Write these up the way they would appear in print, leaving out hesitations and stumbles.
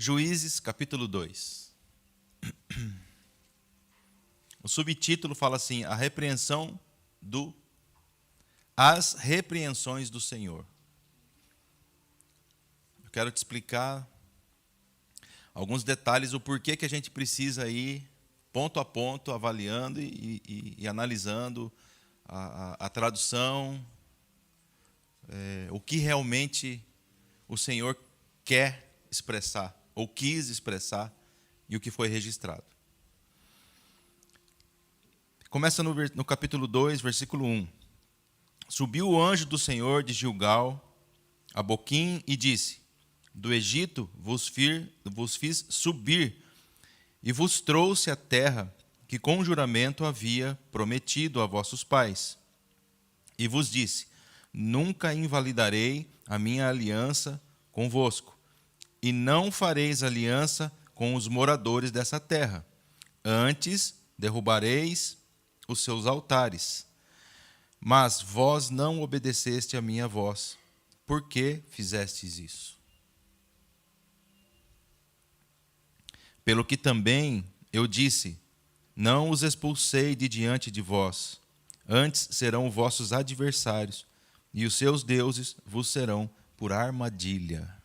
Juízes, capítulo 2. O subtítulo fala assim: As repreensões do Senhor. Eu quero te explicar alguns detalhes, o porquê que a gente precisa ir ponto a ponto, avaliando e analisando a tradução, o que realmente o Senhor quer expressar, ou quis expressar, e o que foi registrado. Começa no capítulo 2, versículo 1. Subiu o anjo do Senhor de Gilgal a Boquim e disse: Do Egito vos fiz subir e vos trouxe a terra que com juramento havia prometido a vossos pais. E vos disse: Nunca invalidarei a minha aliança convosco, e não fareis aliança com os moradores dessa terra. Antes derrubareis os seus altares. Mas vós não obedeceste a minha voz. Por que fizestes isso? Pelo que também eu disse: Não os expulsei de diante de vós. Antes serão vossos adversários, e os seus deuses vos serão por armadilha.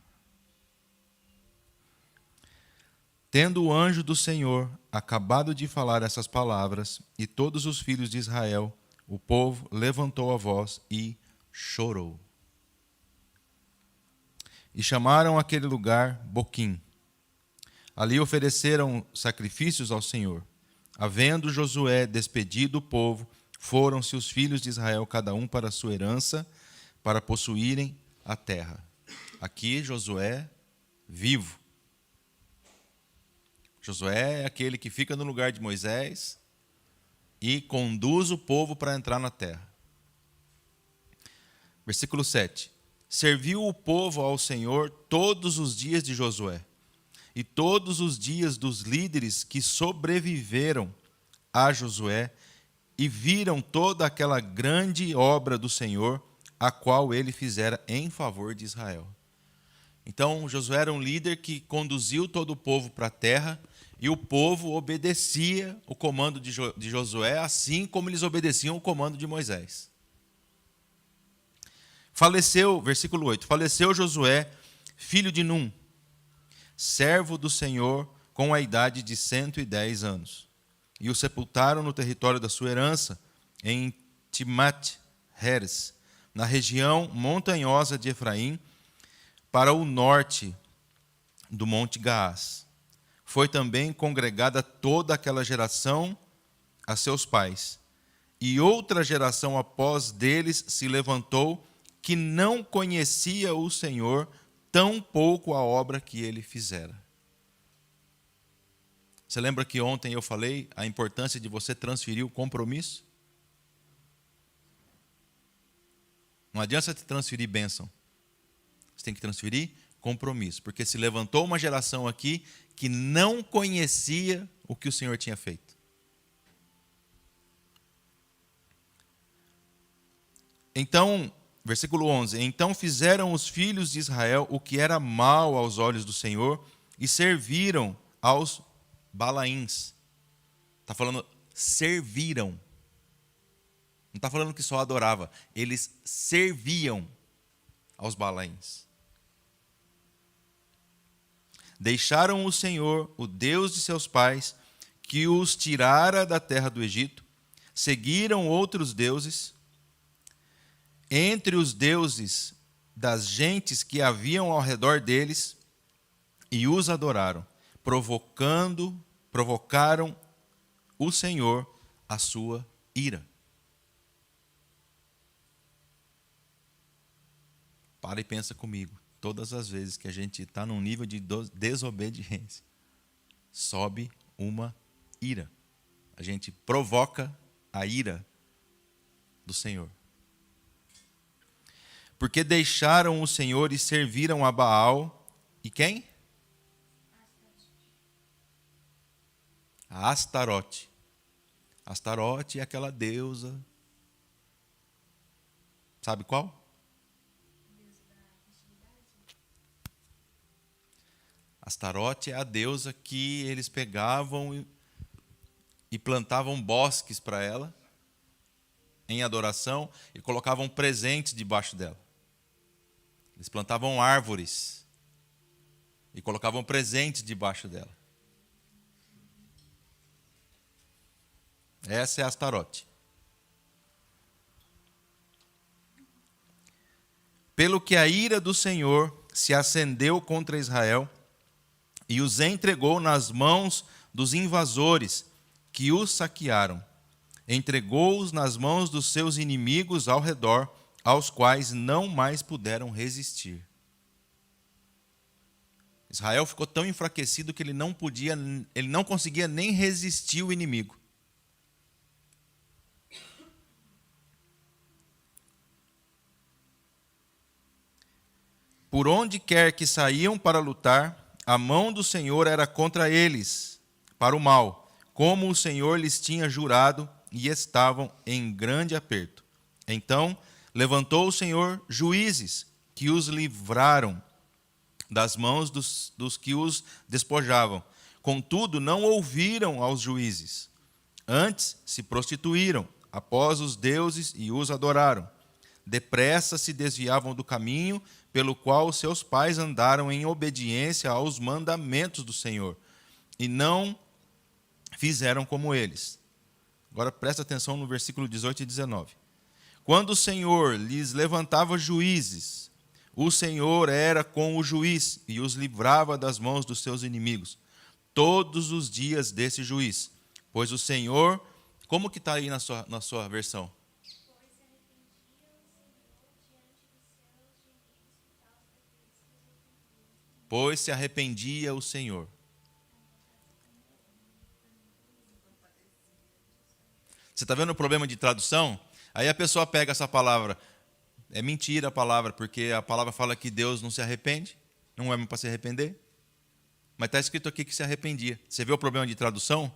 Tendo o anjo do Senhor acabado de falar essas palavras, e todos os filhos de Israel, o povo levantou a voz e chorou. E chamaram aquele lugar Boquim. Ali ofereceram sacrifícios ao Senhor. Havendo Josué despedido o povo, foram-se os filhos de Israel, cada um para a sua herança, para possuírem a terra. Aqui Josué vivo. Josué é aquele que fica no lugar de Moisés e conduz o povo para entrar na terra. Versículo 7. Serviu o povo ao Senhor todos os dias de Josué e todos os dias dos líderes que sobreviveram a Josué e viram toda aquela grande obra do Senhor, a qual ele fizera em favor de Israel. Então, Josué era um líder que conduziu todo o povo para a terra, e o povo obedecia o comando de Josué, assim como eles obedeciam o comando de Moisés. Faleceu, versículo 8, faleceu Josué, filho de Num, servo do Senhor, com a idade de 110 anos. E o sepultaram no território da sua herança, em Timnat-Heres, na região montanhosa de Efraim, para o norte do Monte Gaás. Foi também congregada toda aquela geração a seus pais. E outra geração após deles se levantou, que não conhecia o Senhor, tampouco a obra que ele fizera. Você lembra que ontem eu falei a importância de você transferir o compromisso? Não adianta você transferir bênção. Você tem que transferir compromisso, porque se levantou uma geração aqui que não conhecia o que o Senhor tinha feito. Então, versículo 11, então fizeram os filhos de Israel o que era mal aos olhos do Senhor e serviram aos Balaíns. Está falando, serviram. Não está falando que só adorava, eles serviam aos Balaíns. Deixaram o Senhor, o Deus de seus pais, que os tirara da terra do Egito, seguiram outros deuses, entre os deuses das gentes que haviam ao redor deles, e os adoraram, provocaram o Senhor a sua ira. Para e pensa comigo. Todas as vezes que a gente está num nível de desobediência, sobe uma ira. A gente provoca a ira do Senhor. Porque deixaram o Senhor e serviram a Baal. E quem? A Astarote. Astarote é aquela deusa. Sabe qual? Astarote é a deusa que eles pegavam e plantavam bosques para ela, em adoração, e colocavam presentes debaixo dela. Eles plantavam árvores e colocavam presentes debaixo dela. Essa é Astarote. Pelo que a ira do Senhor se acendeu contra Israel e os entregou nas mãos dos invasores que os saquearam. Entregou-os nas mãos dos seus inimigos ao redor, aos quais não mais puderam resistir. Israel ficou tão enfraquecido que ele não conseguia nem resistir o inimigo. Por onde quer que saíam para lutar, a mão do Senhor era contra eles, para o mal, como o Senhor lhes tinha jurado, e estavam em grande aperto. Então levantou o Senhor juízes, que os livraram das mãos dos que os despojavam. Contudo, não ouviram aos juízes. Antes se prostituíram após os deuses e os adoraram. Depressa se desviavam do caminho pelo qual seus pais andaram em obediência aos mandamentos do Senhor, e não fizeram como eles. Agora presta atenção no versículo 18 e 19. Quando o Senhor lhes levantava juízes, o Senhor era com o juiz e os livrava das mãos dos seus inimigos, todos os dias desse juiz. Pois o Senhor, como que está aí na sua versão? Pois se arrependia o Senhor. Você está vendo o problema de tradução? Aí a pessoa pega essa palavra. É mentira a palavra, porque a palavra fala que Deus não se arrepende. Não é para se arrepender. Mas está escrito aqui que se arrependia. Você vê o problema de tradução?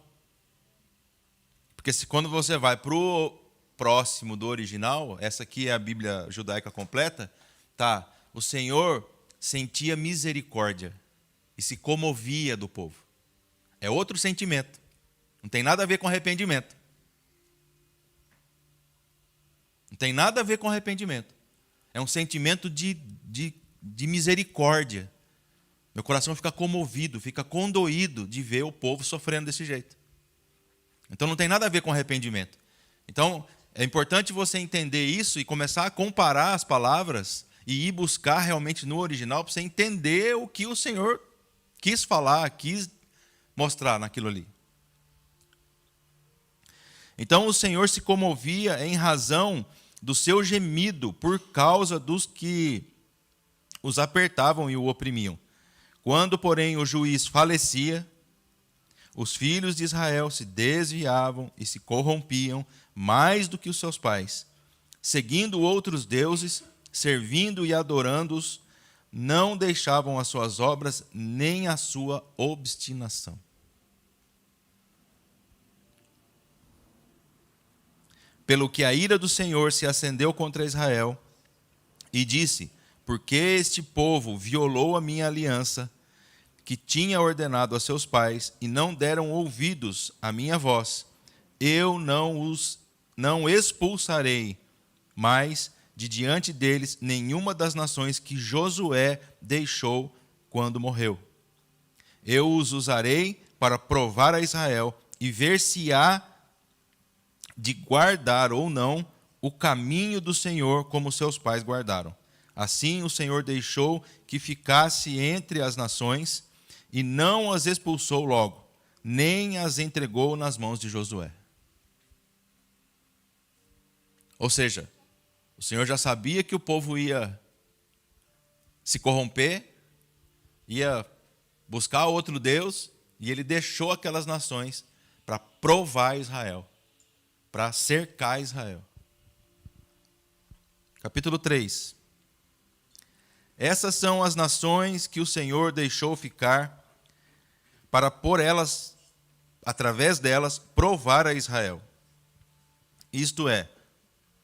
Porque quando você vai para o próximo do original, essa aqui é a Bíblia judaica completa, tá? O Senhor sentia misericórdia e se comovia do povo. É outro sentimento. Não tem nada a ver com arrependimento. Não tem nada a ver com arrependimento. É um sentimento de misericórdia. Meu coração fica comovido, fica condoído de ver o povo sofrendo desse jeito. Então não tem nada a ver com arrependimento. Então é importante você entender isso e começar a comparar as palavras e ir buscar realmente no original para você entender o que o Senhor quis falar, quis mostrar naquilo ali. Então o Senhor se comovia em razão do seu gemido por causa dos que os apertavam e o oprimiam. Quando, porém, o juiz falecia, os filhos de Israel se desviavam e se corrompiam mais do que os seus pais, seguindo outros deuses, servindo e adorando-os, não deixavam as suas obras nem a sua obstinação. Pelo que a ira do Senhor se acendeu contra Israel e disse: porque este povo violou a minha aliança, que tinha ordenado a seus pais, e não deram ouvidos à minha voz, eu não expulsarei mais de diante deles nenhuma das nações que Josué deixou quando morreu. Eu os usarei para provar a Israel e ver se há de guardar ou não o caminho do Senhor como seus pais guardaram. Assim o Senhor deixou que ficasse entre as nações e não as expulsou logo, nem as entregou nas mãos de Josué. Ou seja, o Senhor já sabia que o povo ia se corromper, ia buscar outro Deus, e ele deixou aquelas nações para provar Israel, para cercar Israel. Capítulo 3. Essas são as nações que o Senhor deixou ficar para por elas, através delas, provar a Israel. Isto é,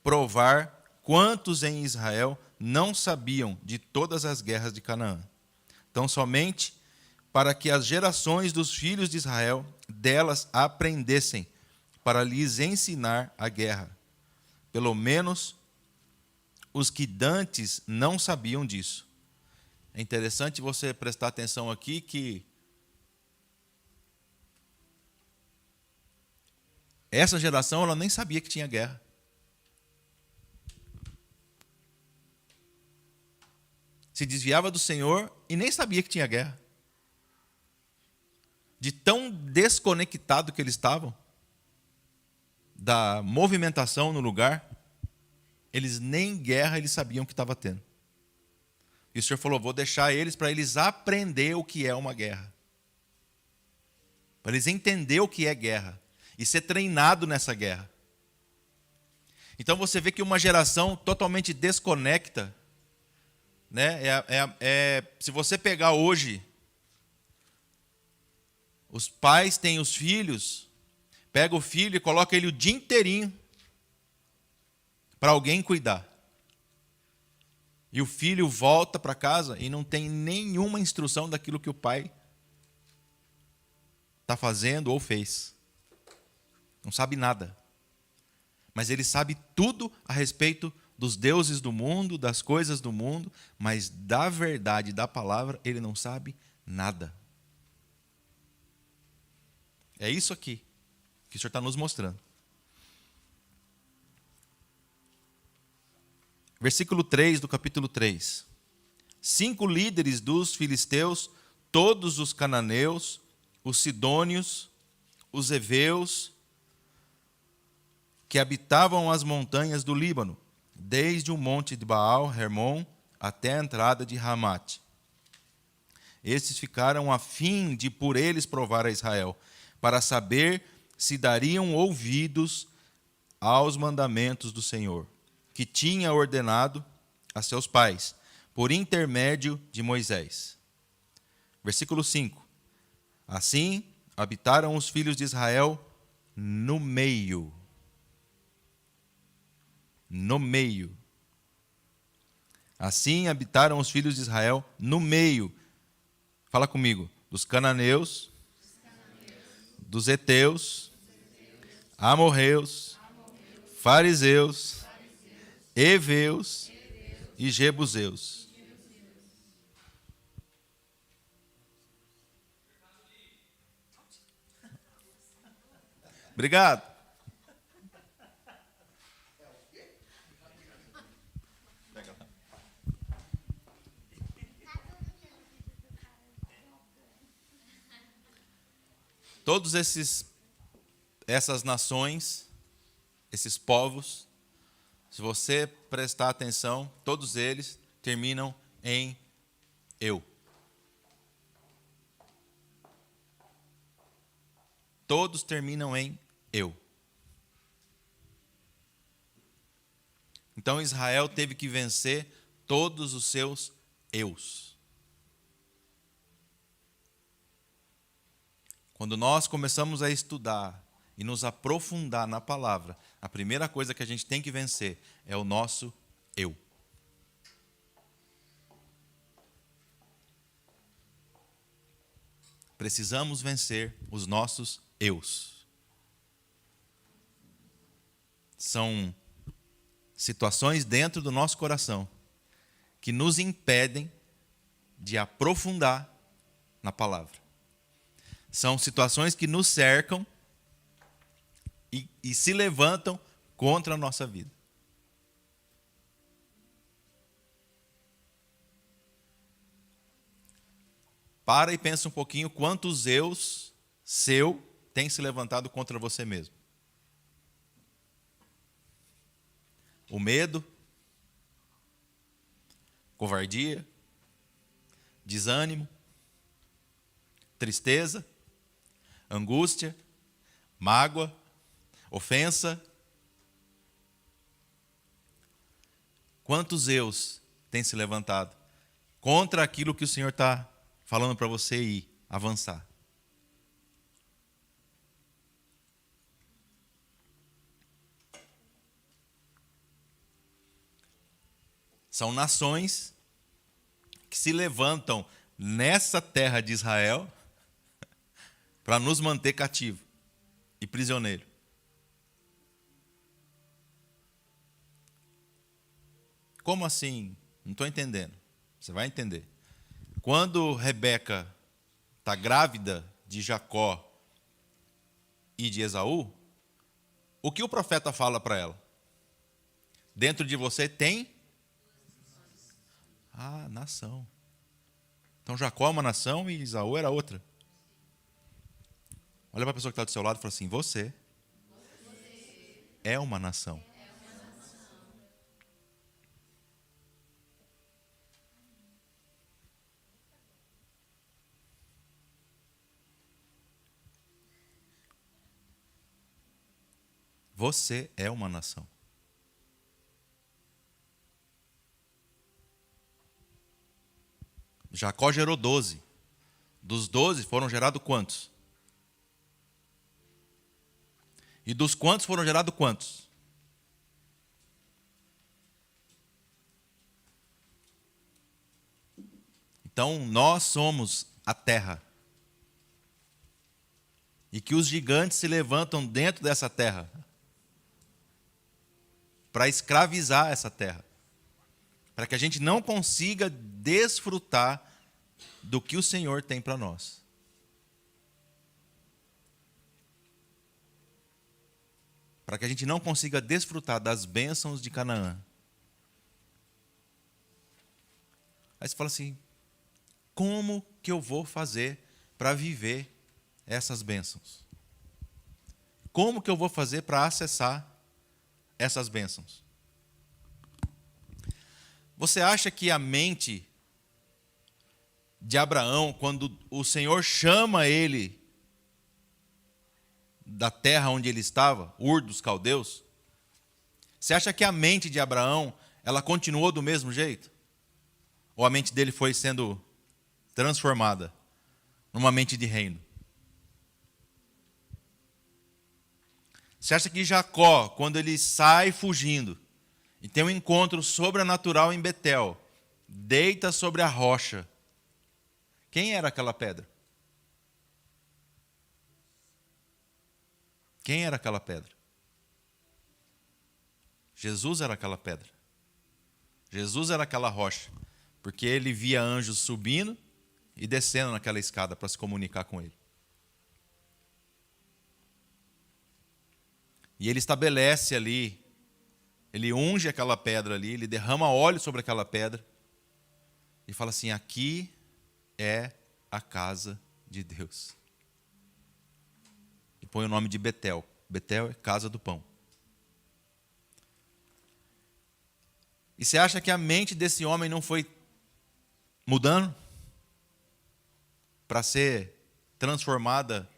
provar quantos em Israel não sabiam de todas as guerras de Canaã. Tão somente para que as gerações dos filhos de Israel delas aprendessem, para lhes ensinar a guerra. Pelo menos os que dantes não sabiam disso. É interessante você prestar atenção aqui que essa geração ela nem sabia que tinha guerra. Se desviava do Senhor e nem sabia que tinha guerra. De tão desconectado que eles estavam da movimentação no lugar, eles nem guerra eles sabiam que estava tendo. E o Senhor falou, vou deixar eles para eles aprender o que é uma guerra. Para eles entender o que é guerra e ser treinado nessa guerra. Então você vê que uma geração totalmente desconecta, né? Se você pegar hoje, os pais têm os filhos, pega o filho e coloca ele o dia inteirinho para alguém cuidar. E o filho volta para casa e não tem nenhuma instrução daquilo que o pai está fazendo ou fez. Não sabe nada. Mas ele sabe tudo a respeito dos deuses do mundo, das coisas do mundo, mas da verdade, da palavra, ele não sabe nada. É isso aqui que o Senhor está nos mostrando. Versículo 3 do capítulo 3. 5 líderes dos filisteus, todos os cananeus, os sidônios, os heveus, que habitavam as montanhas do Líbano, desde o monte de Baal, Hermon, até a entrada de Ramate. Estes ficaram a fim de por eles provar a Israel, para saber se dariam ouvidos aos mandamentos do Senhor, que tinha ordenado a seus pais, por intermédio de Moisés. Versículo 5. Assim habitaram os filhos de Israel no meio. No meio. Assim habitaram os filhos de Israel no meio. Fala comigo. Dos cananeus, dos heteus, amorreus, fariseus, heveus e jebuseus. Obrigado. Todos essas nações, esses povos, se você prestar atenção, todos eles terminam em eu. Todos terminam em eu. Então Israel teve que vencer todos os seus eus. Quando nós começamos a estudar e nos aprofundar na palavra, a primeira coisa que a gente tem que vencer é o nosso eu. Precisamos vencer os nossos eus. São situações dentro do nosso coração que nos impedem de aprofundar na palavra. São situações que nos cercam e se levantam contra a nossa vida. Para e pensa um pouquinho quantos eus seu tem se levantado contra você mesmo. O medo, covardia, desânimo, tristeza, angústia, mágoa, ofensa. Quantos eus têm se levantado contra aquilo que o Senhor está falando para você ir avançar? São nações que se levantam nessa terra de Israel para nos manter cativo e prisioneiro. Como assim? Não estou entendendo. Você vai entender. Quando Rebeca está grávida de Jacó e de Esaú, o que o profeta fala para ela? Dentro de você tem a nação. Então Jacó é uma nação e Esaú era outra. Olha para a pessoa que está do seu lado e fala assim: você é uma nação. Você é uma nação. Jacó gerou 12. Dos 12 foram gerados quantos? E dos quantos foram gerados quantos? Então nós somos a terra. E que os gigantes se levantam dentro dessa terra para escravizar essa terra. Para que a gente não consiga desfrutar do que o Senhor tem para nós. Para que a gente não consiga desfrutar das bênçãos de Canaã. Aí você fala assim: como que eu vou fazer para viver essas bênçãos? Como que eu vou fazer para acessar essas bênçãos? Você acha que a mente de Abraão, quando o Senhor chama ele da terra onde ele estava, Ur dos Caldeus, você acha que a mente de Abraão, ela continuou do mesmo jeito? Ou a mente dele foi sendo transformada numa mente de reino? Você acha que Jacó, quando ele sai fugindo e tem um encontro sobrenatural em Betel, deita sobre a rocha, quem era aquela pedra? Quem era aquela pedra? Jesus era aquela pedra. Jesus era aquela rocha, porque ele via anjos subindo e descendo naquela escada para se comunicar com ele. E ele estabelece ali, ele unge aquela pedra ali, ele derrama óleo sobre aquela pedra e fala assim: aqui é a casa de Deus. E põe o nome de Betel. Betel é casa do pão. E você acha que a mente desse homem não foi mudando para ser transformada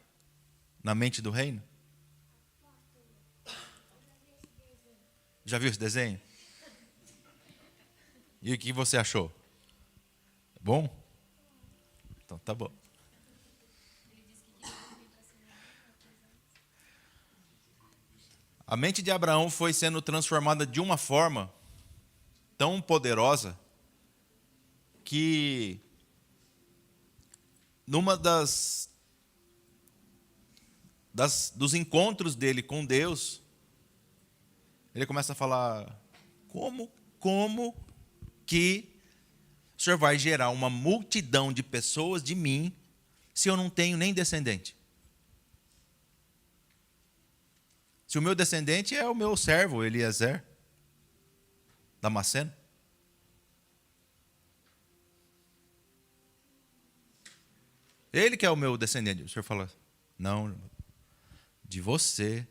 na mente do reino? Já viu esse desenho? E o que você achou? Bom? Então tá bom. A mente de Abraão foi sendo transformada de uma forma tão poderosa que numa dos encontros dele com Deus, ele começa a falar: como que o Senhor vai gerar uma multidão de pessoas de mim se eu não tenho nem descendente? Se o meu descendente é o meu servo, Eliezer, Damasceno. Ele que é o meu descendente. O Senhor fala: não, de você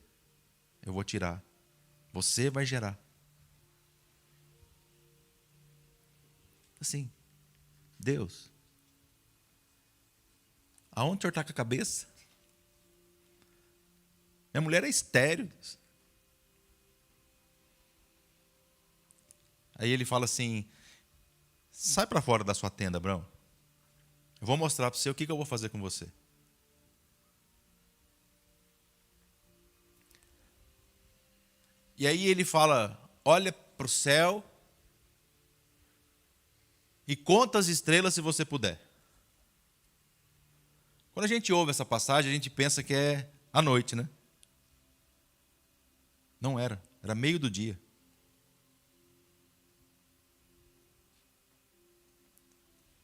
eu vou tirar. Você vai gerar. Assim, Deus, aonde o Senhor está com a cabeça? Minha mulher é estéril. Aí ele fala assim: sai para fora da sua tenda, Abraão. Eu vou mostrar para você o que eu vou fazer com você. E aí ele fala: olha para o céu e conta as estrelas se você puder. Quando a gente ouve essa passagem, a gente pensa que é à noite, né? Não era, era meio do dia.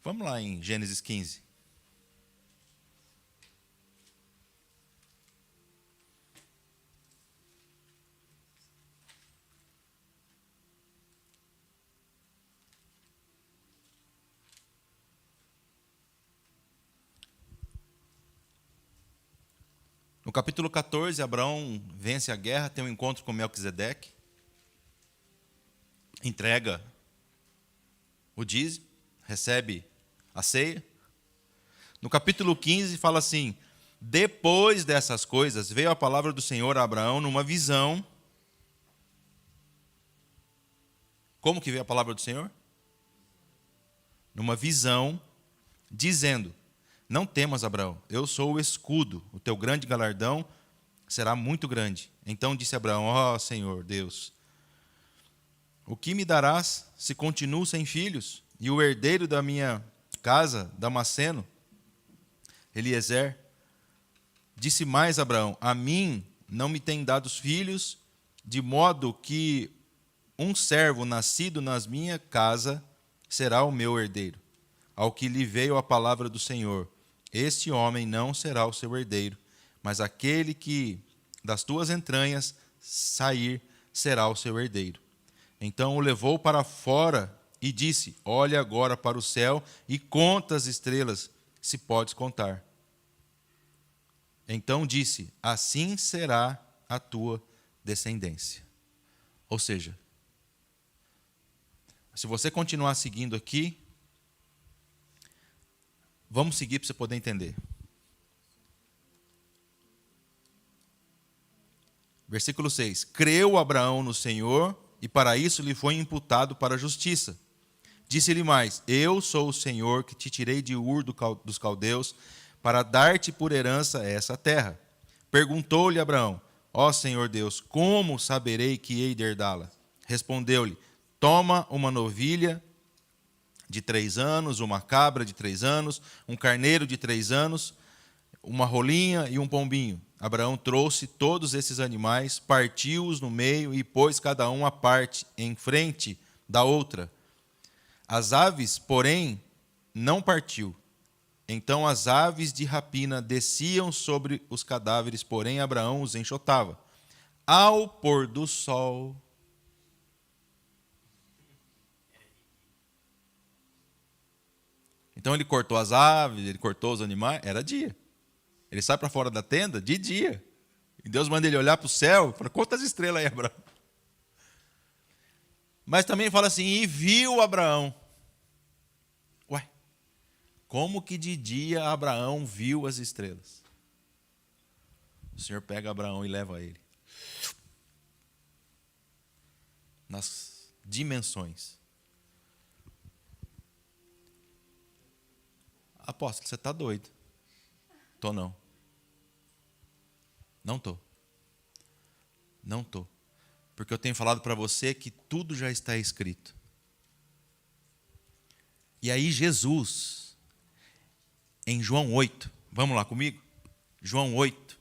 Vamos lá em Gênesis 15. No capítulo 14, Abraão vence a guerra, tem um encontro com Melquisedeque, entrega o dízimo, recebe a ceia. No capítulo 15 fala assim: depois dessas coisas veio a palavra do Senhor a Abraão numa visão. Como que veio a palavra do Senhor? Numa visão, dizendo: não temas, Abraão, eu sou o escudo, o teu grande galardão será muito grande. Então disse Abraão: ó Senhor Deus, o que me darás se continuo sem filhos? E o herdeiro da minha casa, Damasceno, Eliezer, disse mais Abraão: a mim não me tem dado filhos, de modo que um servo nascido nas minha casa será o meu herdeiro. Ao que lhe veio a palavra do Senhor: este homem não será o seu herdeiro, mas aquele que das tuas entranhas sair será o seu herdeiro. Então o levou para fora e disse: olha agora para o céu e conta as estrelas, se podes contar. Então disse: assim será a tua descendência. Ou seja, se você continuar seguindo aqui, vamos seguir para você poder entender. Versículo 6. Creu Abraão no Senhor, e para isso lhe foi imputado para a justiça. Disse-lhe mais: eu sou o Senhor que te tirei de Ur dos caldeus, para dar-te por herança essa terra. Perguntou-lhe Abraão: ó Senhor Deus, como saberei que hei de herdá-la? Respondeu-lhe: toma uma novilha de 3 anos, uma cabra de 3 anos, um carneiro de 3 anos, uma rolinha e um pombinho. Abraão trouxe todos esses animais, partiu-os no meio e pôs cada um à parte, em frente da outra. As aves, porém, não partiu. Então as aves de rapina desciam sobre os cadáveres, porém Abraão os enxotava. Ao pôr do sol, então ele cortou as aves, ele cortou os animais, era dia. Ele sai para fora da tenda de dia. E Deus manda ele olhar para o céu, para quantas estrelas aí, Abraão? Mas também fala assim: e viu Abraão. Ué, como que de dia Abraão viu as estrelas? O Senhor pega Abraão e leva ele nas dimensões. Apóstolo, você está doido? Tô não. Não tô. Não tô. Porque eu tenho falado para você que tudo já está escrito. E aí Jesus, em João 8, vamos lá comigo? João 8.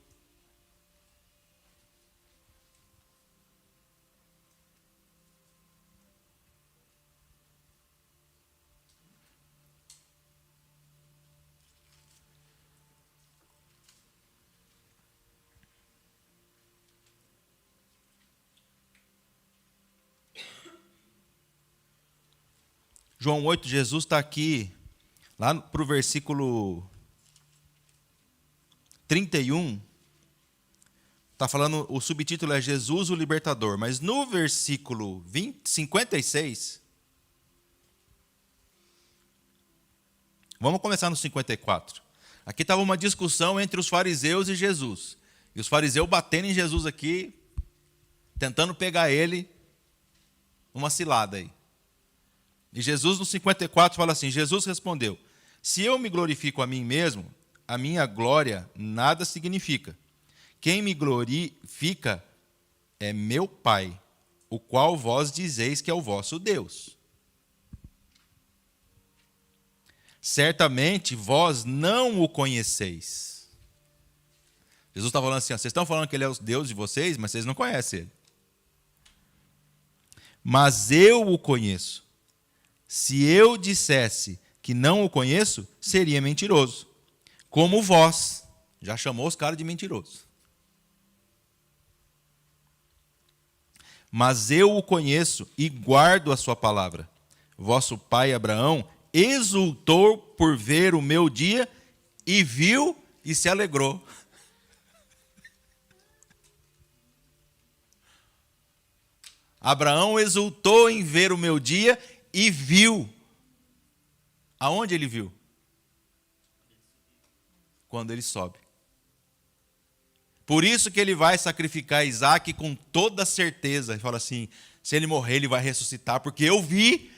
João 8, Jesus está aqui, lá para o versículo 31, está falando, o subtítulo é Jesus o Libertador, mas no versículo 56, vamos começar no 54. Aqui estava uma discussão entre os fariseus e Jesus, e os fariseus batendo em Jesus aqui, tentando pegar ele uma cilada aí. E Jesus, no 54, fala assim: Jesus respondeu: se eu me glorifico a mim mesmo, a minha glória nada significa. Quem me glorifica é meu Pai, o qual vós dizeis que é o vosso Deus. certamente vós não o conheceis. Jesus está falando assim, ó, vocês estão falando que ele é o Deus de vocês, mas vocês não conhecem ele. Mas eu o conheço. Se eu dissesse que não o conheço, seria mentiroso. Como vós. Já chamou os caras de mentiroso. Mas eu o conheço e guardo a sua palavra. Vosso pai Abraão exultou por ver o meu dia e viu e se alegrou. Abraão exultou em ver o meu dia e viu. Aonde ele viu? Quando ele sobe. Por isso que ele vai sacrificar Isaac com toda certeza. Ele fala assim, se ele morrer, ele vai ressuscitar, porque eu vi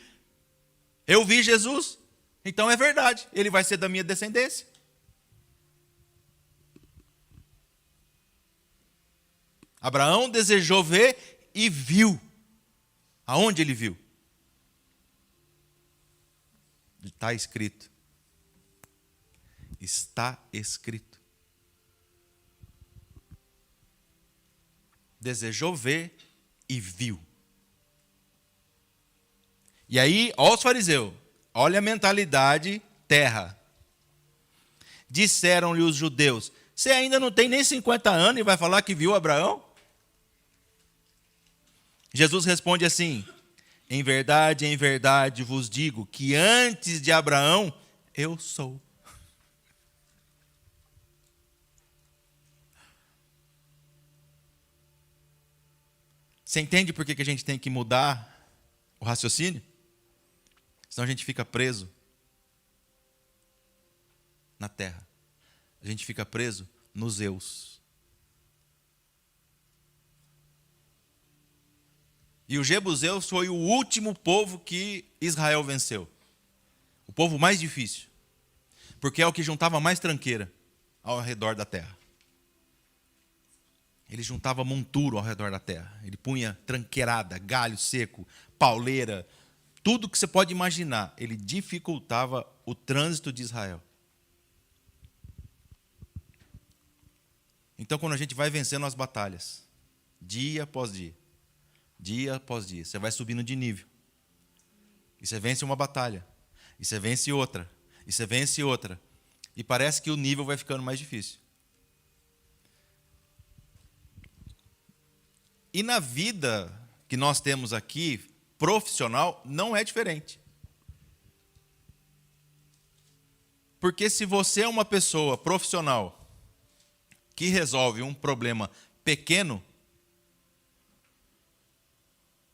Jesus. Então é verdade, ele vai ser da minha descendência. Abraão desejou ver e viu. Aonde ele viu? Está escrito. Está escrito. Desejou ver e viu. E aí, olha os fariseus. Olha a mentalidade terra. Disseram-lhe os judeus, você ainda não tem nem 50 anos e vai falar que viu Abraão? Jesus responde assim, em verdade vos digo que antes de Abraão, eu sou. Você entende por que a gente tem que mudar o raciocínio? Senão a gente fica preso na terra. A gente fica preso nos eus. E os jebuseus foi o último povo que Israel venceu. O povo mais difícil. Porque é o que juntava mais tranqueira ao redor da terra. Ele juntava monturo ao redor da terra. Ele punha tranqueirada, galho seco, pauleira, tudo que você pode imaginar. Ele dificultava o trânsito de Israel. Então, quando a gente vai vencendo as batalhas, dia após dia, você vai subindo de nível. E você vence uma batalha. E você vence outra. E você vence outra. E parece que o nível vai ficando mais difícil. E na vida que nós temos aqui, profissional, não é diferente. Porque se você é uma pessoa profissional que resolve um problema pequeno,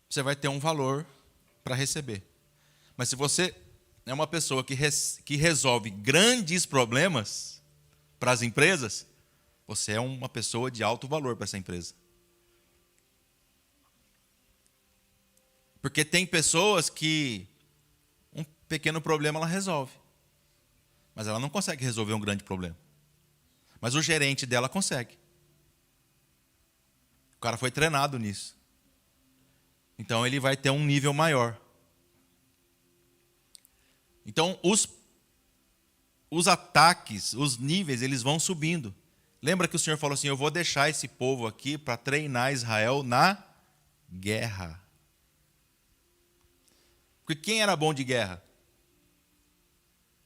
você vai ter um valor para receber. Mas se você é uma pessoa que resolve grandes problemas para as empresas, você é uma pessoa de alto valor para essa empresa. Porque tem pessoas que um pequeno problema ela resolve. Mas ela não consegue resolver um grande problema. Mas o gerente dela consegue. O cara foi treinado nisso. Então ele vai ter um nível maior. Então os ataques, os níveis, eles vão subindo. Lembra que o Senhor falou assim, eu vou deixar esse povo aqui para treinar Israel na guerra. Porque quem era bom de guerra?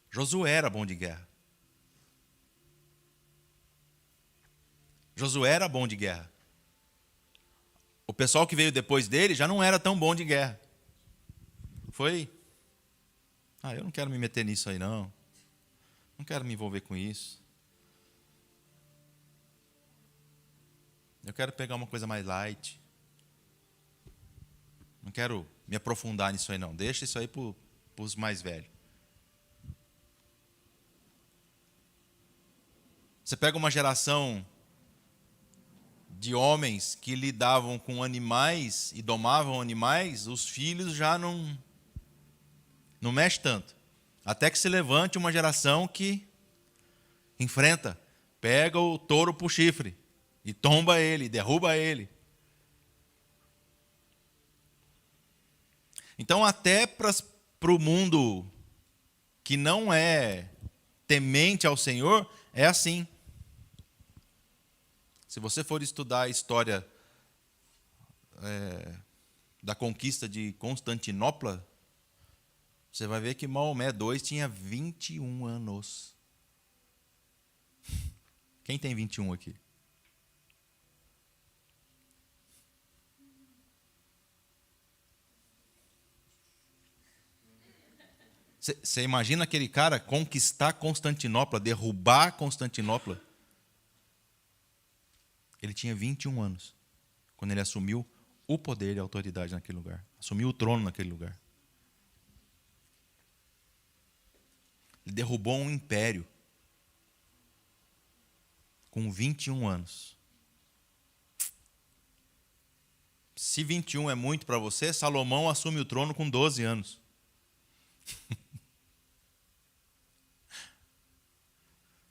Josué era bom de guerra. Josué era bom de guerra. O pessoal que veio depois dele já não era tão bom de guerra. Foi, eu não quero me meter nisso aí não. Não quero me envolver com isso. Eu quero pegar uma coisa mais light. Não quero me aprofundar nisso aí não. Deixa isso aí para os mais velhos. Você pega uma geração de homens que lidavam com animais e domavam animais, os filhos já não mexe tanto. Até que se levante uma geração que enfrenta, pega o touro pro chifre e tomba ele, derruba ele. Então, até para o mundo que não é temente ao Senhor é assim. Se você for estudar a história da conquista de Constantinopla, você vai ver que Maomé II tinha 21 anos. Quem tem 21 aqui? Você imagina aquele cara conquistar Constantinopla, derrubar Constantinopla? Ele tinha 21 anos, quando ele assumiu o poder e a autoridade naquele lugar. Assumiu o trono naquele lugar. Ele derrubou um império com 21 anos. Se 21 é muito para você, Salomão assume o trono com 12 anos.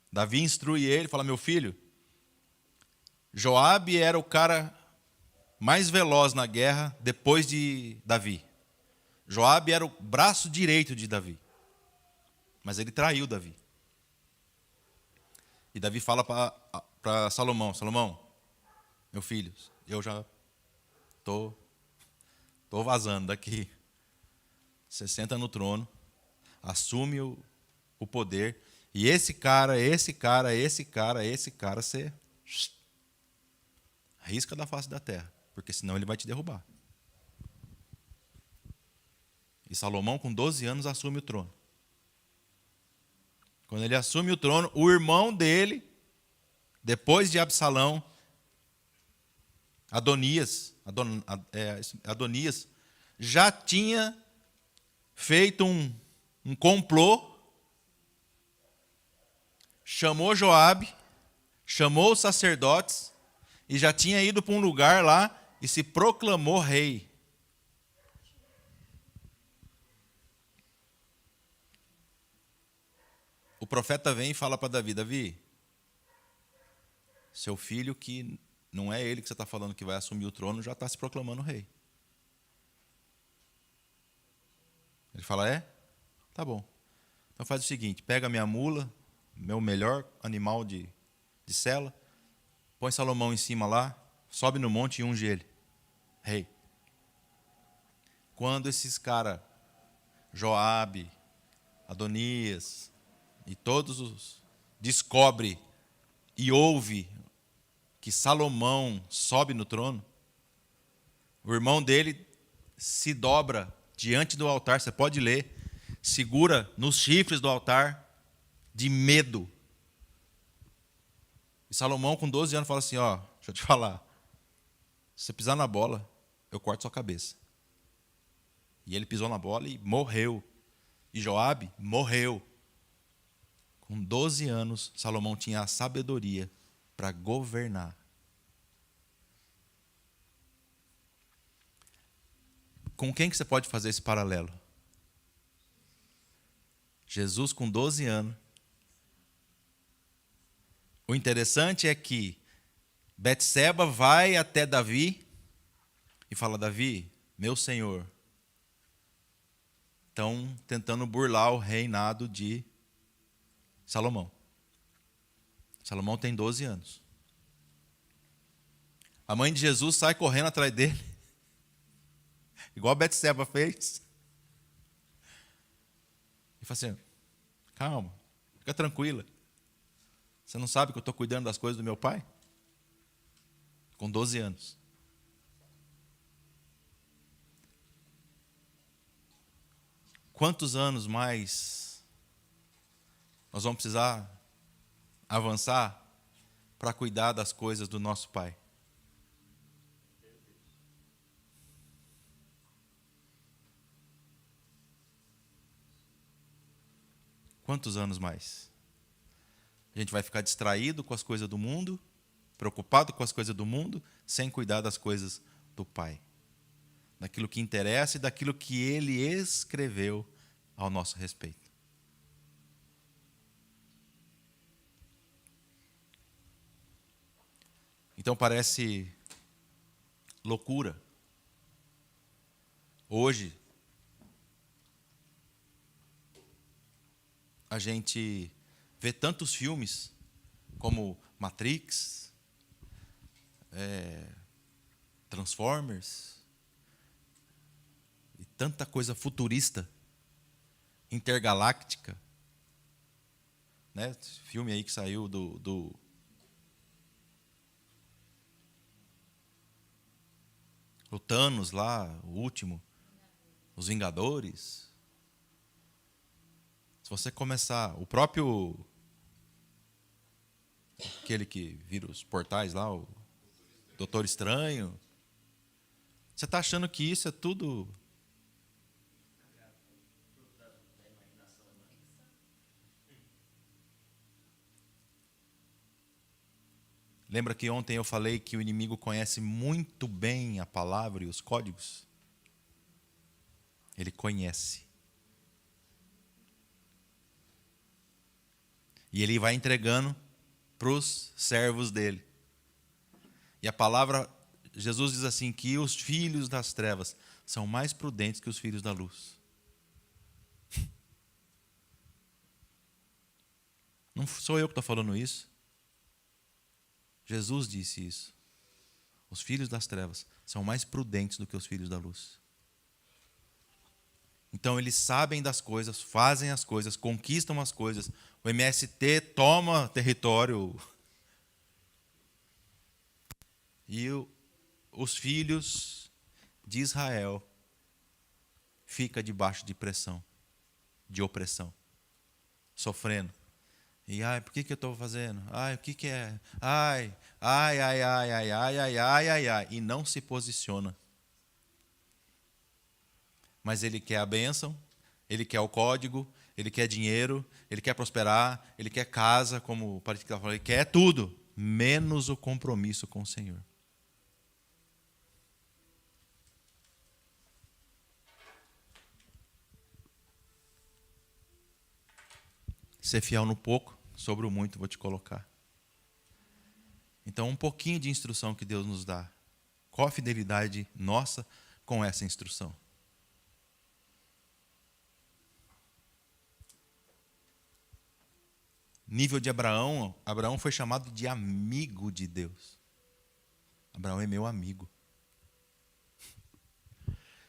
Davi instrui ele, fala: meu filho, Joabe era o cara mais veloz na guerra depois de Davi. Joabe era o braço direito de Davi. Mas ele traiu Davi. E Davi fala para Salomão: Salomão, meu filho, eu já tô vazando daqui. Você senta no trono, assume o poder, e esse cara, você risca da face da terra, porque senão ele vai te derrubar. E Salomão, com 12 anos, assume o trono. Quando ele assume o trono, o irmão dele, depois de Absalão, Adonias, já tinha feito um complô, chamou Joabe, chamou os sacerdotes e já tinha ido para um lugar lá e se proclamou rei. O profeta vem e fala para Davi: Davi, seu filho, que não é ele que você está falando que vai assumir o trono, já está se proclamando rei. Ele fala: é? Tá bom. Então faz o seguinte, pega a minha mula, meu melhor animal de sela, põe Salomão em cima lá, sobe no monte e unge ele rei. Quando esses caras, Joabe, Adonias e todos os descobre e ouve que Salomão sobe no trono, o irmão dele se dobra diante do altar, você pode ler, segura nos chifres do altar de medo. E Salomão, com 12 anos, fala assim: ó, deixa eu te falar, se você pisar na bola, eu corto sua cabeça. E ele pisou na bola e morreu. E Joabe morreu. Com 12 anos, Salomão tinha a sabedoria para governar. Com quem que você pode fazer esse paralelo? Jesus com 12 anos. O interessante é que Betseba vai até Davi e fala: Davi, meu senhor, estão tentando burlar o reinado de Salomão. Salomão tem 12 anos. A mãe de Jesus sai correndo atrás dele, igual a Betseba fez. E fala assim: calma, fica tranquila. Você não sabe que eu estou cuidando das coisas do meu pai? Com 12 anos. Quantos anos mais nós vamos precisar avançar para cuidar das coisas do nosso pai? Quantos anos mais? A gente vai ficar distraído com as coisas do mundo, preocupado com as coisas do mundo, sem cuidar das coisas do Pai. Daquilo que interessa e daquilo que Ele escreveu ao nosso respeito. Então parece loucura. Hoje, a gente vê tantos filmes como Matrix, Transformers, e tanta coisa futurista, intergaláctica, né? Filme aí que saiu do o Thanos lá, o último, os Vingadores. Se você começar, o próprio aquele que vira os portais lá, o Doutor Estranho, você está achando que isso é tudo? Lembra que ontem eu falei que o inimigo conhece muito bem a palavra e os códigos? Ele conhece. E ele vai entregando para os servos dele. E a palavra, Jesus diz assim, que os filhos das trevas são mais prudentes que os filhos da luz. Não sou eu que estou falando isso. Jesus disse isso. Os filhos das trevas são mais prudentes do que os filhos da luz. Então eles sabem das coisas, fazem as coisas, conquistam as coisas. O MST toma território. E os filhos de Israel ficam debaixo de pressão, de opressão, sofrendo. E por que eu estou fazendo? O que é? Ai. E não se posiciona. Mas ele quer a bênção, ele quer o código, ele quer dinheiro, ele quer prosperar, ele quer casa, como o Particular falou, ele quer tudo, menos o compromisso com o Senhor. Ser fiel no pouco, sobre o muito vou te colocar. Então, um pouquinho de instrução que Deus nos dá. Qual a fidelidade nossa com essa instrução? Nível de Abraão, Abraão foi chamado de amigo de Deus. Abraão é meu amigo.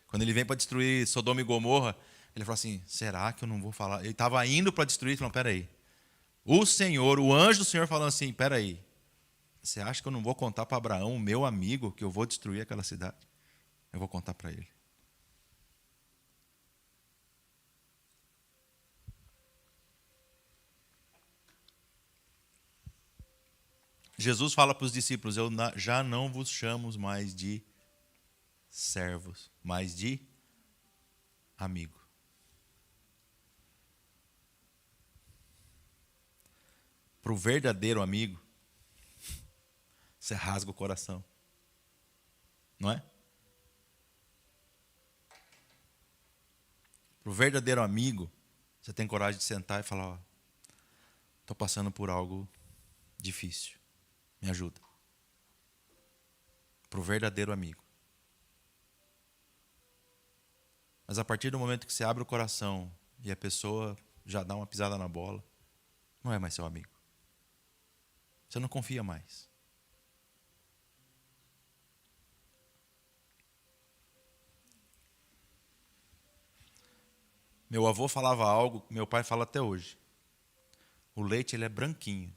Quando ele vem para destruir Sodoma e Gomorra, ele falou assim, será que eu não vou falar? Ele estava indo para destruir, ele falou, peraí. O Senhor, o anjo do Senhor falando assim, peraí. Você acha que eu não vou contar para Abraão, o meu amigo, que eu vou destruir aquela cidade? Eu vou contar para ele. Jesus fala para os discípulos, eu já não vos chamo mais de servos, mas de amigo. Para o verdadeiro amigo, você rasga o coração. Não é? Para o verdadeiro amigo, você tem coragem de sentar e falar, estou passando por algo difícil, me ajuda. Para o verdadeiro amigo. Mas a partir do momento que você abre o coração e a pessoa já dá uma pisada na bola, não é mais seu amigo. Você não confia mais. Meu avô falava algo que meu pai fala até hoje. O leite ele é branquinho.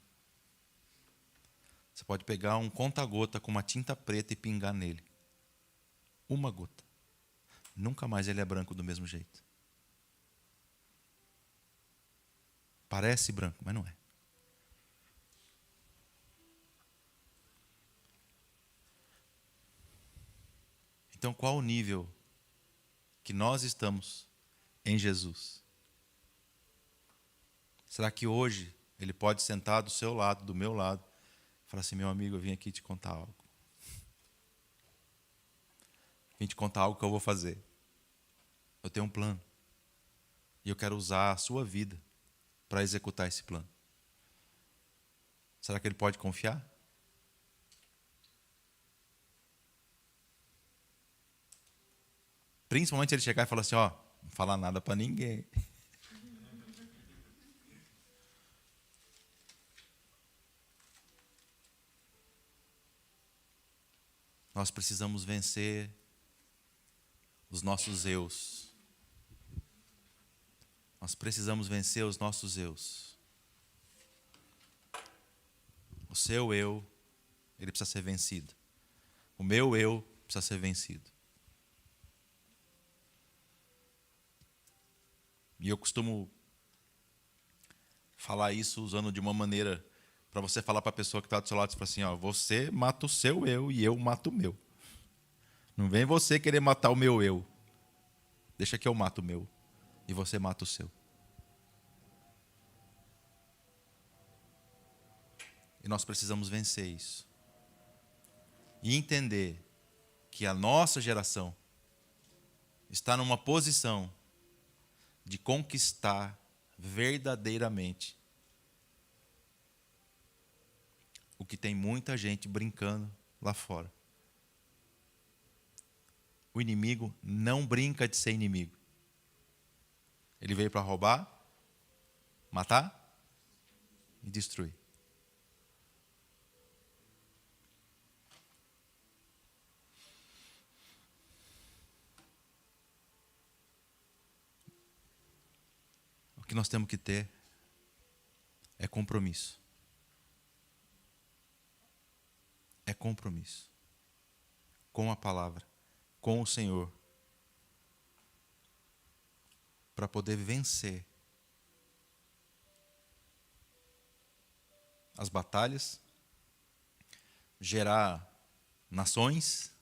Você pode pegar um conta-gota com uma tinta preta e pingar nele. Uma gota. Nunca mais ele é branco do mesmo jeito. Parece branco, mas não é. Então, qual o nível que nós estamos em Jesus? Será que hoje ele pode sentar do seu lado, do meu lado, e falar assim, meu amigo, eu vim aqui te contar algo. Vim te contar algo que eu vou fazer. Eu tenho um plano. E eu quero usar a sua vida para executar esse plano. Será que ele pode confiar? Principalmente ele chegar e falar assim, não falar nada para ninguém. Nós precisamos vencer os nossos eus. Nós precisamos vencer os nossos eus. O seu eu, ele precisa ser vencido. O meu eu precisa ser vencido. E eu costumo falar isso usando de uma maneira para você falar para a pessoa que está do seu lado e falar assim, ó, você mata o seu eu e eu mato o meu. Não vem você querer matar o meu eu. Deixa que eu mato o meu e você mata o seu. E nós precisamos vencer isso. E entender que a nossa geração está numa posição de conquistar verdadeiramente o que tem muita gente brincando lá fora. O inimigo não brinca de ser inimigo. Ele veio para roubar, matar e destruir. O que nós temos que ter é compromisso. É compromisso com a palavra, com o Senhor, para poder vencer as batalhas, gerar nações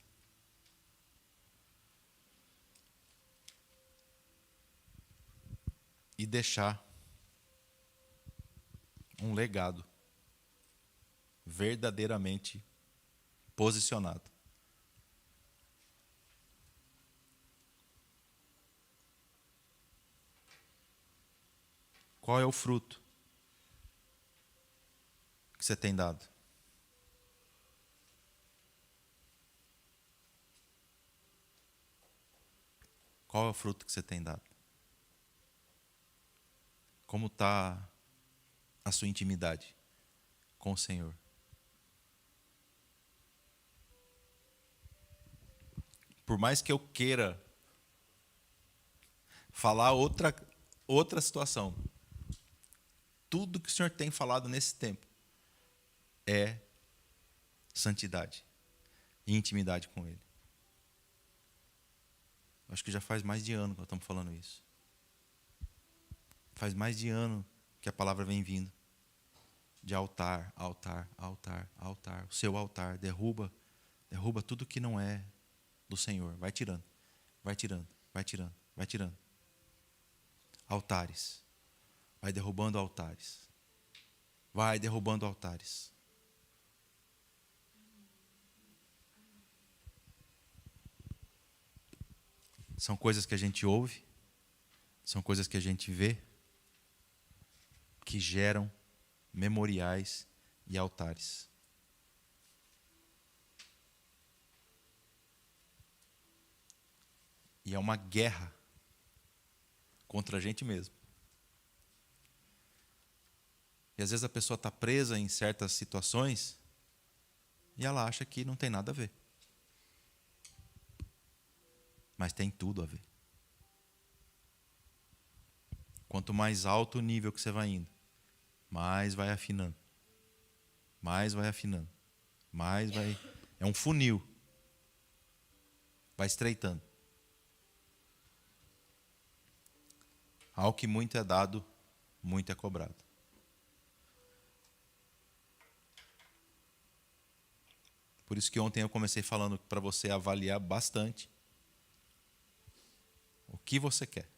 e deixar um legado verdadeiramente posicionado. Qual é o fruto que você tem dado? Qual é o fruto que você tem dado? Como está a sua intimidade com o Senhor? Por mais que eu queira falar outra situação, tudo que o Senhor tem falado nesse tempo é santidade e intimidade com Ele. Acho que já faz mais de ano que nós estamos falando isso. Faz mais de ano que a palavra vem vindo. De altar, altar, altar, altar. O seu altar, derruba tudo que não é do Senhor. Vai tirando, vai tirando, vai tirando, vai tirando. Altares. Vai derrubando altares. Vai derrubando altares. São coisas que a gente ouve, são coisas que a gente vê, que geram memoriais e altares. E é uma guerra contra a gente mesmo. E às vezes a pessoa está presa em certas situações e ela acha que não tem nada a ver. Mas tem tudo a ver. Quanto mais alto o nível que você vai indo, mais vai afinando. Mais vai afinando. Mais vai... É um funil. Vai estreitando. Ao que muito é dado, muito é cobrado. Por isso que ontem eu comecei falando para você avaliar bastante o que você quer.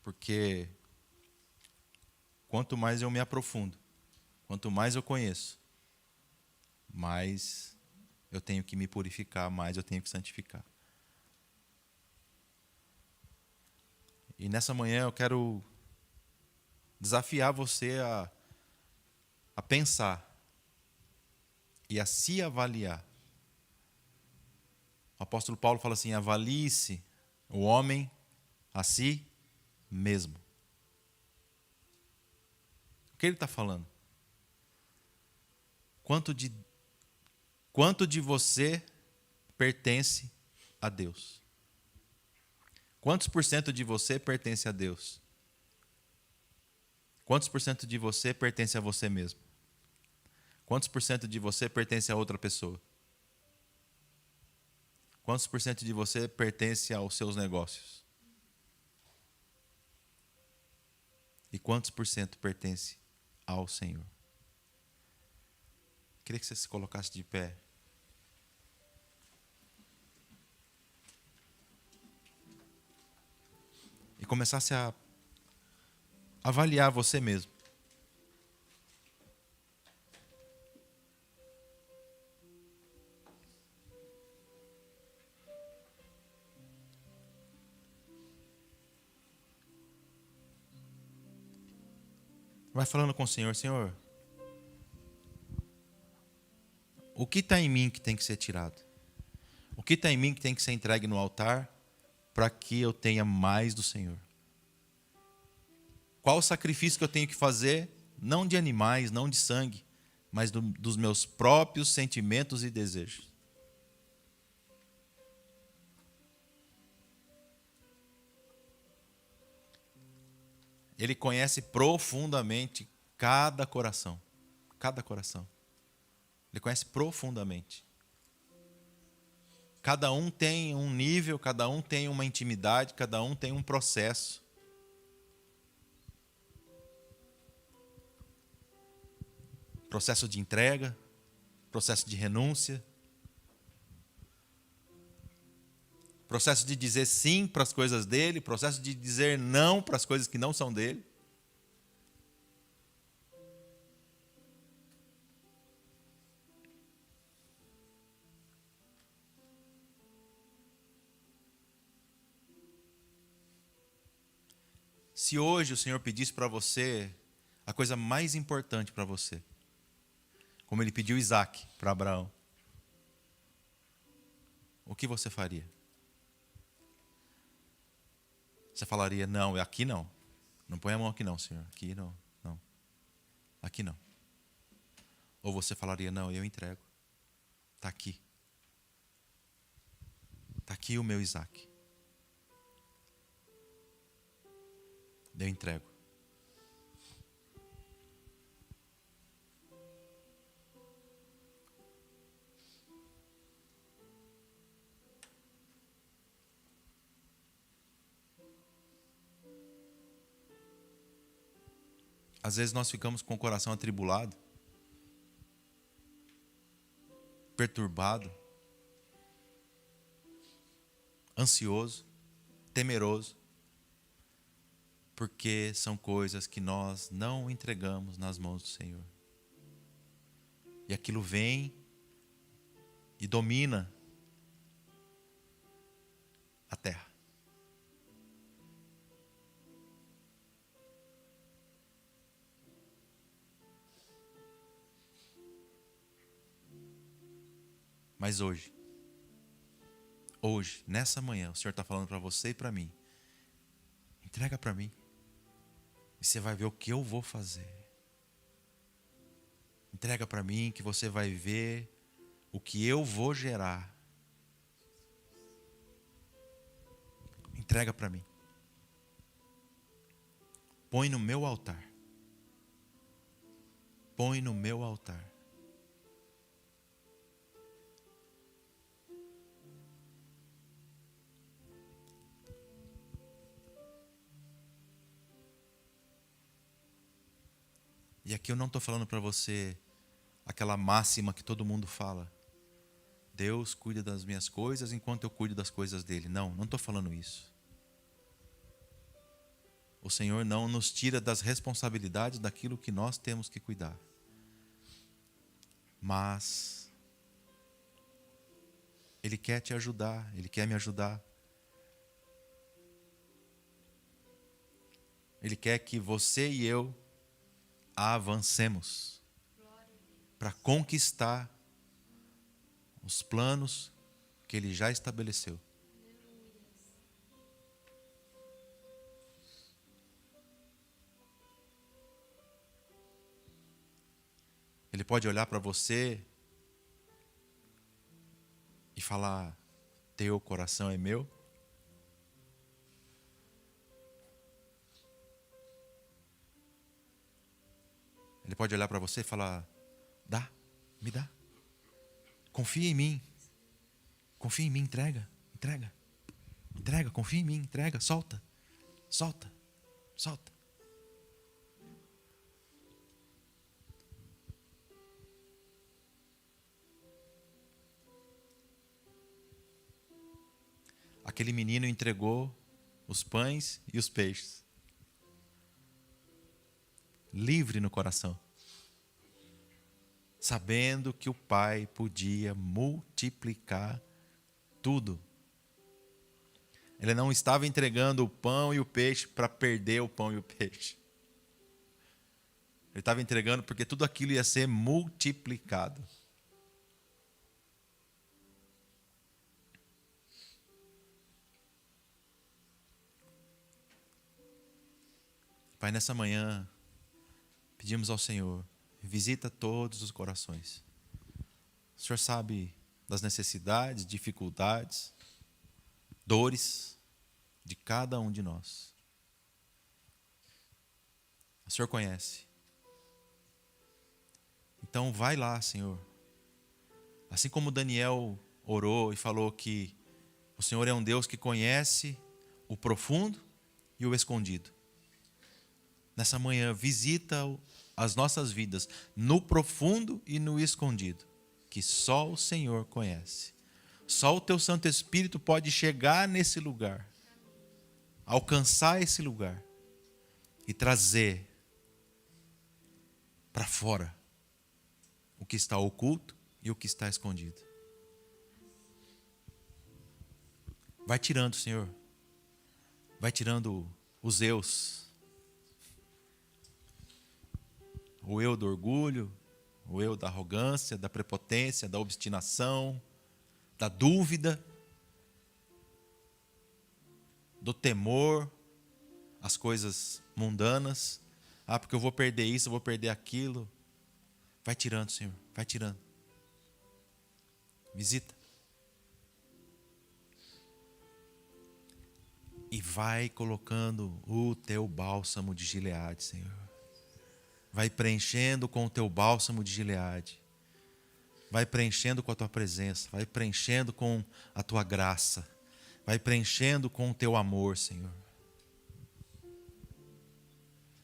Porque quanto mais eu me aprofundo, quanto mais eu conheço, mais eu tenho que me purificar, mais eu tenho que santificar. E nessa manhã eu quero desafiar você a pensar e a se avaliar. O apóstolo Paulo fala assim, avalie-se o homem a si mesmo. O que ele está falando? Quanto de Quanto de você pertence a Deus? Quantos por cento de você pertence a Deus? Quantos por cento de você pertence a você mesmo? Quantos por cento de você pertence a outra pessoa? Quantos por cento de você pertence aos seus negócios? E quantos por cento pertence ao Senhor? Queria que você se colocasse de pé. E começasse a avaliar você mesmo. Vai falando com o Senhor, Senhor, o que está em mim que tem que ser tirado? O que está em mim que tem que ser entregue no altar para que eu tenha mais do Senhor? Qual o sacrifício que eu tenho que fazer, não de animais, não de sangue, mas dos meus próprios sentimentos e desejos? Ele conhece profundamente cada coração. Cada coração. Ele conhece profundamente. Cada um tem um nível, cada um tem uma intimidade, cada um tem um processo. Processo de entrega, processo de renúncia, processo de dizer sim para as coisas dele, processo de dizer não para as coisas que não são dele. Se hoje o Senhor pedisse para você a coisa mais importante para você, como ele pediu Isaac para Abraão, o que você faria? Você falaria, não, aqui não. Não põe a mão aqui não, Senhor. Aqui não, não. Aqui não. Ou você falaria, não, eu entrego. Está aqui. Está aqui o meu Isaac. Eu entrego. Às vezes nós ficamos com o coração atribulado, perturbado, ansioso, temeroso, porque são coisas que nós não entregamos nas mãos do Senhor. E aquilo vem e domina a terra. Mas hoje, nessa manhã, o Senhor está falando para você e para mim. Entrega para mim. E você vai ver o que eu vou fazer. Entrega para mim que você vai ver o que eu vou gerar. Entrega para mim. Põe no meu altar. Põe no meu altar. E aqui eu não estou falando para você aquela máxima que todo mundo fala. Deus cuida das minhas coisas enquanto eu cuido das coisas dele. Não estou falando isso. O Senhor não nos tira das responsabilidades daquilo que nós temos que cuidar. Mas Ele quer te ajudar, Ele quer me ajudar. Ele quer que você e eu avancemos para conquistar os planos que Ele já estabeleceu. Ele pode olhar para você falar: teu coração é meu? Ele pode olhar para você e falar: dá, me dá. Confia em mim. Confia em mim, entrega, entrega. Entrega, confia em mim, entrega, solta. Solta, solta. Aquele menino entregou os pães e os peixes. Livre no coração. Sabendo que o Pai podia multiplicar tudo. Ele não estava entregando o pão e o peixe para perder o pão e o peixe. Ele estava entregando porque tudo aquilo ia ser multiplicado. Pai, nessa manhã, pedimos ao Senhor, visita todos os corações. O Senhor sabe das necessidades, dificuldades, dores de cada um de nós. O Senhor conhece. Então vai lá, Senhor. Assim como Daniel orou e falou que o Senhor é um Deus que conhece o profundo e o escondido. Nessa manhã, visita as nossas vidas no profundo e no escondido, que só o Senhor conhece. Só o Teu Santo Espírito pode chegar nesse lugar, alcançar esse lugar e trazer para fora o que está oculto e o que está escondido. Vai tirando, Senhor. Vai tirando os eus. O eu do orgulho, o eu da arrogância, da prepotência, da obstinação, da dúvida, do temor, as coisas mundanas. Ah, porque eu vou perder isso, eu vou perder aquilo. Vai tirando, Senhor, vai tirando. Visita. E vai colocando o Teu bálsamo de Gileade, Senhor. Vai preenchendo com o Teu bálsamo de Gileade. Vai preenchendo com a Tua presença. Vai preenchendo com a Tua graça. Vai preenchendo com o Teu amor, Senhor.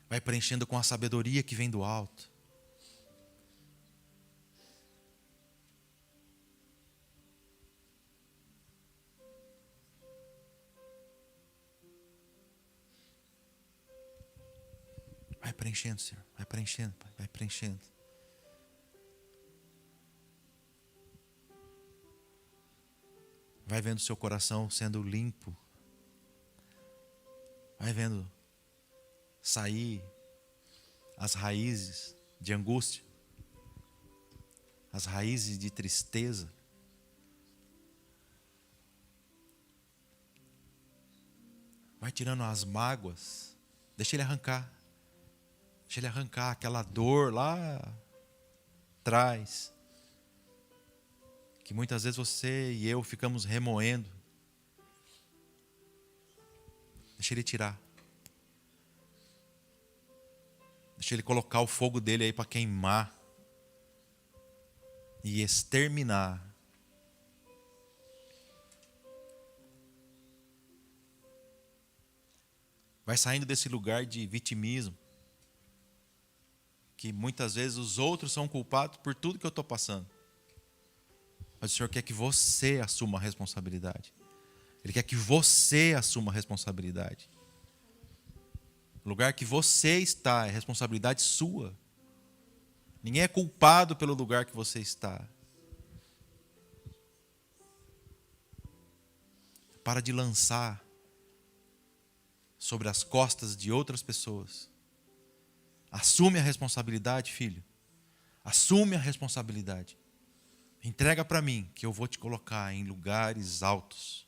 Vai preenchendo com a sabedoria que vem do alto. Vai preenchendo, Senhor. Vai preenchendo, Pai. Vai preenchendo. Vai vendo o seu coração sendo limpo. Vai vendo sair as raízes de angústia. As raízes de tristeza. Vai tirando as mágoas. Deixa Ele arrancar. Deixa Ele arrancar aquela dor lá atrás. Que muitas vezes você e eu ficamos remoendo. Deixa Ele tirar. Deixa Ele colocar o fogo dele aí para queimar. E exterminar. Vai saindo desse lugar de vitimismo. Que muitas vezes os outros são culpados por tudo que eu estou passando. Mas o Senhor quer que você assuma a responsabilidade. Ele quer que você assuma a responsabilidade. O lugar que você está é responsabilidade sua. Ninguém é culpado pelo lugar que você está. Para de lançar sobre as costas de outras pessoas. Assume a responsabilidade, filho. Assume a responsabilidade. Entrega para mim, que eu vou te colocar em lugares altos.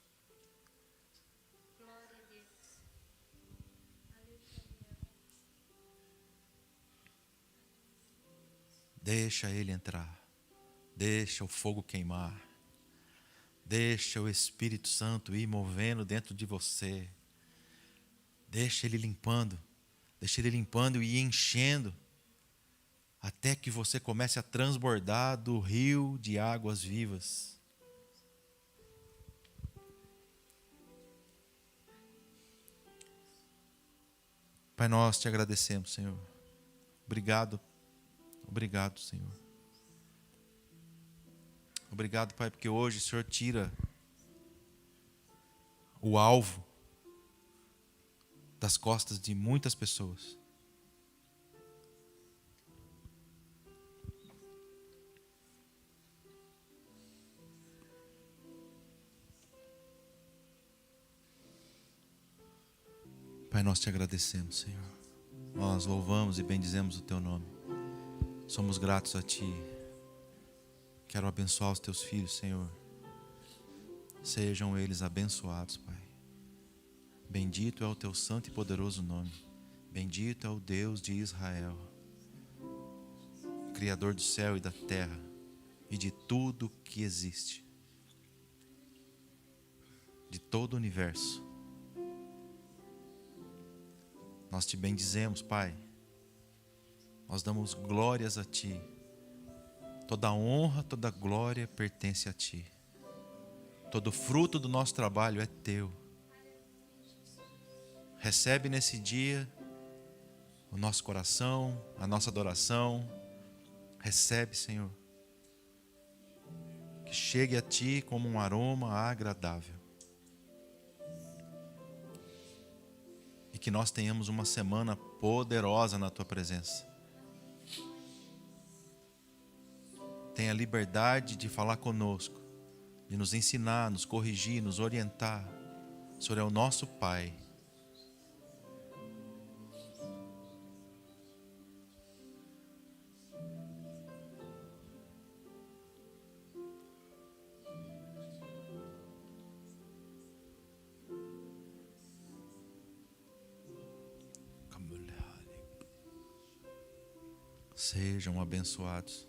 Deixa Ele entrar. Deixa o fogo queimar. Deixa o Espírito Santo ir movendo dentro de você. Deixa Ele limpando. Deixa Ele limpando e ir enchendo. Até que você comece a transbordar do rio de águas vivas. Pai, nós te agradecemos, Senhor. Obrigado. Obrigado, Senhor. Obrigado, Pai, porque hoje o Senhor tira o alvo das costas de muitas pessoas. Pai, nós te agradecemos, Senhor. Nós louvamos e bendizemos o Teu nome. Somos gratos a Ti. Quero abençoar os Teus filhos, Senhor. Sejam eles abençoados, Pai. Bendito é o Teu santo e poderoso nome. Bendito é o Deus de Israel, Criador do céu e da terra e de tudo que existe, de todo o universo. Nós te bendizemos, Pai. Nós damos glórias a Ti. Toda honra, toda glória pertence a Ti. Todo fruto do nosso trabalho é Teu. Recebe nesse dia o nosso coração, a nossa adoração. Recebe, Senhor. Que chegue a Ti como um aroma agradável. E que nós tenhamos uma semana poderosa na Tua presença. Tenha liberdade de falar conosco, de nos ensinar, nos corrigir, nos orientar. O Senhor é o nosso Pai. Sejam abençoados.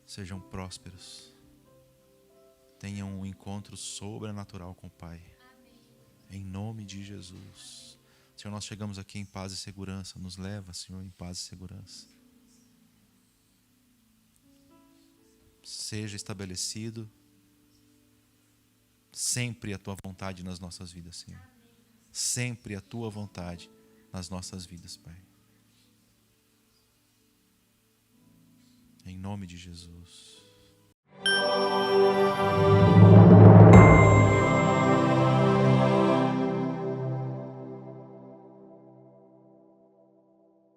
Sejam prósperos. Tenham um encontro sobrenatural com o Pai. Em nome de Jesus. Senhor, nós chegamos aqui em paz e segurança. Nos leva, Senhor, em paz e segurança. Seja estabelecido sempre a Tua vontade nas nossas vidas, Senhor. Sempre a Tua vontade nas nossas vidas, Pai. Em nome de Jesus.